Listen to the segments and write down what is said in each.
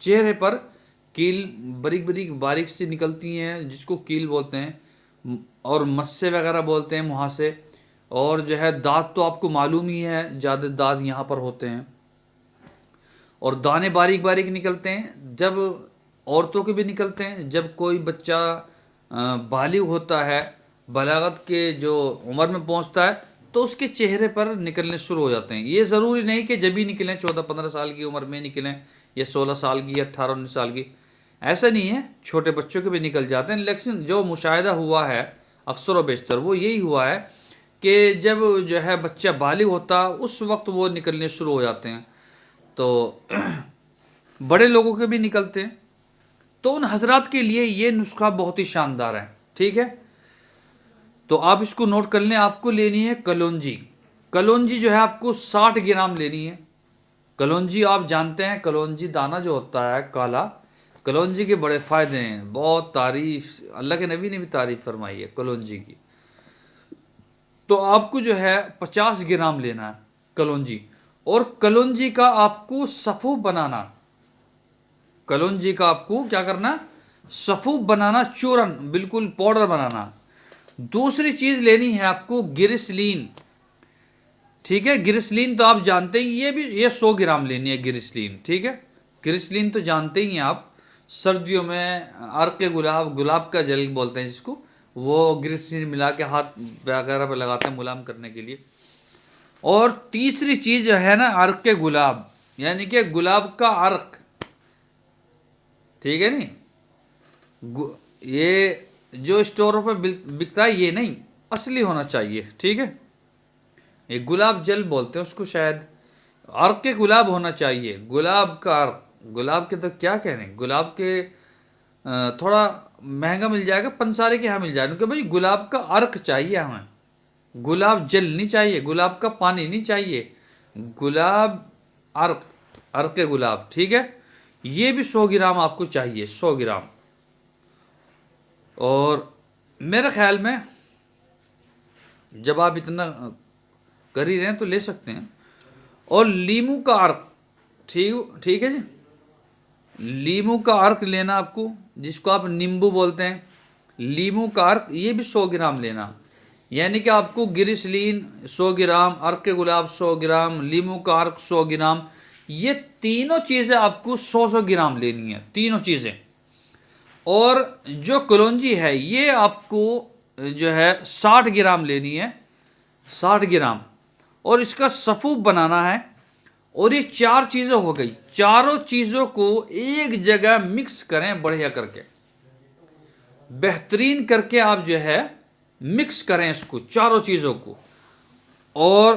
چہرے پر کیل باریک باریک باریک سی نکلتی ہیں جس کو کیل بولتے ہیں، اور مسے وغیرہ بولتے ہیں مہاسے، اور جو ہے دانت تو آپ کو معلوم ہی ہے، زیادہ دانت یہاں پر ہوتے ہیں، اور دانے باریک باریک نکلتے ہیں، جب عورتوں کے بھی نکلتے ہیں، جب کوئی بچہ بالغ ہوتا ہے، بلاغت کے جو عمر میں پہنچتا ہے، تو اس کے چہرے پر نکلنے شروع ہو جاتے ہیں۔ یہ ضروری نہیں کہ جب ہی نکلیں، 14-15 سال کی عمر میں نکلیں، یا 16 سال کی، یا 18-19 سال کی، ایسا نہیں ہے، چھوٹے بچوں کے بھی نکل جاتے ہیں، لیکن جو مشاہدہ ہوا ہے اکثر و بیشتر وہ یہی ہوا ہے کہ جب جو ہے بچہ بالغ ہوتا اس وقت وہ نکلنے شروع ہو جاتے ہیں، تو بڑے لوگوں کے بھی نکلتے ہیں۔ تو ان حضرات کے لیے یہ نسخہ بہت ہی شاندار ہے، ٹھیک ہے؟ تو آپ اس کو نوٹ کر لیں، آپ کو لینی ہے کلونجی۔ کلونجی جو ہے آپ کو 60 گرام لینی ہے۔ کلونجی آپ جانتے ہیں، کلونجی دانہ جو ہوتا ہے کالا، کلونجی کے بڑے فائدے ہیں، بہت تعریف، اللہ کے نبی نے بھی تعریف فرمائی ہے کلونجی کی۔ تو آپ کو جو ہے 50 گرام لینا ہے کلونجی، اور کلونجی کا آپ کو سفوف بنانا، کلونجی کا آپ کو کیا کرنا، سفوف بنانا، چورن بالکل پاؤڈر بنانا۔ دوسری چیز لینی ہے آپ کو گریسلین، ٹھیک ہے؟ گریسلین تو آپ جانتے ہیں، یہ 100 گرام لینی ہے گریسلین، ٹھیک ہے؟ گریسلین تو جانتے ہی ہیں آپ، سردیوں میں عرق گلاب کا جل بولتے ہیں جس کو، وہ گریسلین ملا کے ہاتھ وغیرہ پہ لگاتے ہیں ملام کرنے کے لیے۔ اور تیسری چیز جو ہے نا عرق گلاب، یعنی کہ گلاب کا عرق، ٹھیک ہے نہیں؟ یہ جو اسٹوروں پہ بکتا ہے یہ نہیں، اصلی ہونا چاہیے، ٹھیک ہے؟ یہ گلاب جل بولتے ہیں اس کو شاید، عرق گلاب ہونا چاہیے، گلاب کا عرق، گلاب کے تو کیا کہنے، گلاب کے تھوڑا مہنگا مل جائے گا، پنسارے کے یہاں مل جائے گا، کہ بھائی گلاب کا عرق چاہیے ہمیں، گلاب جل نہیں چاہیے، گلاب کا پانی نہیں چاہیے، گلاب عرق گلاب، ٹھیک ہے؟ یہ بھی 100 گرام آپ کو چاہیے، 100 گرام۔ اور میرے خیال میں جب آپ اتنا کر ہی رہے ہیں تو لے سکتے ہیں۔ اور لیمو کا عرق، ٹھیک ہے جی، لیمو کا عرق لینا آپ کو، جس کو آپ نیمبو بولتے ہیں، لیمو کا عرق یہ بھی 100 گرام لینا، یعنی کہ آپ کو گریسلین 100 گرام، عرق گلاب 100 گرام، لیمو کا عرق 100 گرام، یہ تینوں چیزیں آپ کو 100 گرام لینی ہیں، تینوں چیزیں۔ اور جو کلونجی ہے یہ آپ کو جو ہے 60 گرام لینی ہے، 60 گرام، اور اس کا سفوف بنانا ہے۔ اور یہ 4 چیزیں ہو گئی، چاروں چیزوں کو ایک جگہ مکس کریں بڑھیا کر کے، بہترین کر کے آپ جو ہے مکس کریں اس کو، چاروں چیزوں کو، اور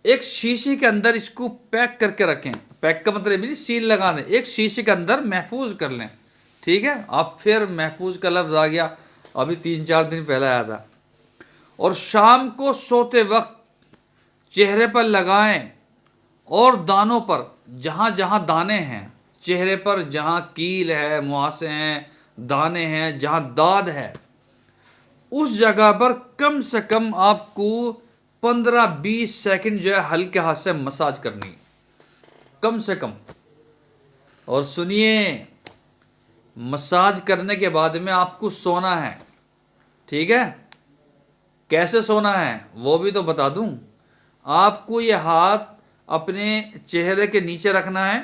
ایک شیشے کے اندر اس کو پیک کر کے رکھیں۔ پیک کا مطلب بھی سیل لگا دیں، ایک شیشے کے اندر محفوظ کر لیں، ٹھیک ہے؟ آپ پھر محفوظ کا لفظ آ گیا، ابھی 3-4 دن پہلے آیا تھا۔ اور شام کو سوتے وقت چہرے پر لگائیں، اور دانوں پر، جہاں جہاں دانے ہیں چہرے پر، جہاں کیل ہے، مہاسے ہیں، دانے ہیں، جہاں داد ہے، اس جگہ پر کم سے کم آپ کو 15-20 سیکنڈ جو ہے ہلکے ہاتھ سے مساج کرنی، کم سے کم۔ اور سنیے، مساج کرنے کے بعد میں آپ کو سونا ہے، ٹھیک ہے؟ کیسے سونا ہے وہ بھی تو بتا دوں۔ آپ کو یہ ہاتھ اپنے چہرے کے نیچے رکھنا ہے،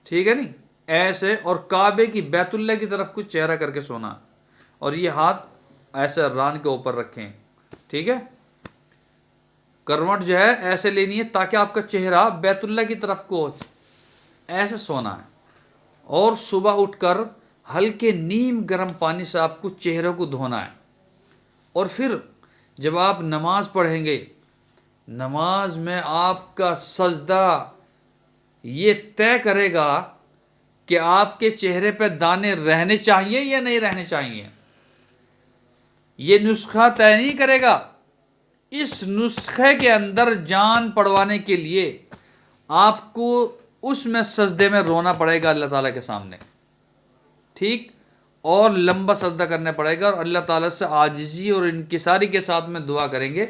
ٹھیک ہے نہیں؟ ایسے، اور کعبے کی، بیت اللہ کی طرف کو چہرہ کر کے سونا، اور یہ ہاتھ ایسے ران کے اوپر رکھیں، ٹھیک ہے؟ کروٹ جو ہے ایسے لینی ہے تاکہ آپ کا چہرہ بیت اللہ کی طرف کو ایسے سونا ہے۔ اور صبح اٹھ کر ہلکے نیم گرم پانی سے آپ کو چہرے کو دھونا ہے۔ اور پھر جب آپ نماز پڑھیں گے، نماز میں آپ کا سجدہ یہ طے کرے گا کہ آپ کے چہرے پہ دانے رہنے چاہیے یا نہیں رہنے چاہیے۔ یہ نسخہ طے نہیں کرے گا، اس نسخے کے اندر جان پڑوانے کے لیے آپ کو اس میں سجدے میں رونا پڑے گا اللہ تعالیٰ کے سامنے، ٹھیک؟ اور لمبا سجدہ کرنا پڑے گا، اور اللہ تعالیٰ سے عاجزی اور انکساری کے ساتھ میں دعا کریں گے،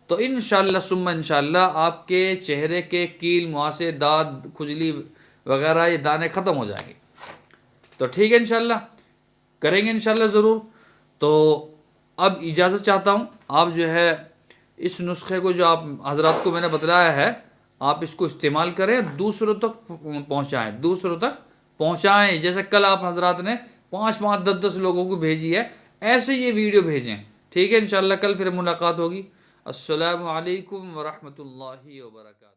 تو انشاءاللہ ثم انشاءاللہ آپ کے چہرے کے کیل، مہاسے، داد، کھجلی وغیرہ یہ دانے ختم ہو جائیں گے۔ تو ٹھیک ہے انشاءاللہ کریں گے انشاءاللہ ضرور. تو اب اجازت چاہتا ہوں. آپ جو ہے اس نسخے کو جو آپ حضرات کو میں نے بتلایا ہے آپ اس کو استعمال کریں, دوسروں تک پہنچائیں. جیسے کل آپ حضرات نے 5 10 لوگوں کو بھیجی ہے, ایسے یہ ویڈیو بھیجیں. ٹھیک ہے انشاءاللہ کل پھر ملاقات ہوگی. السلام علیکم ورحمۃ اللہ وبرکاتہ.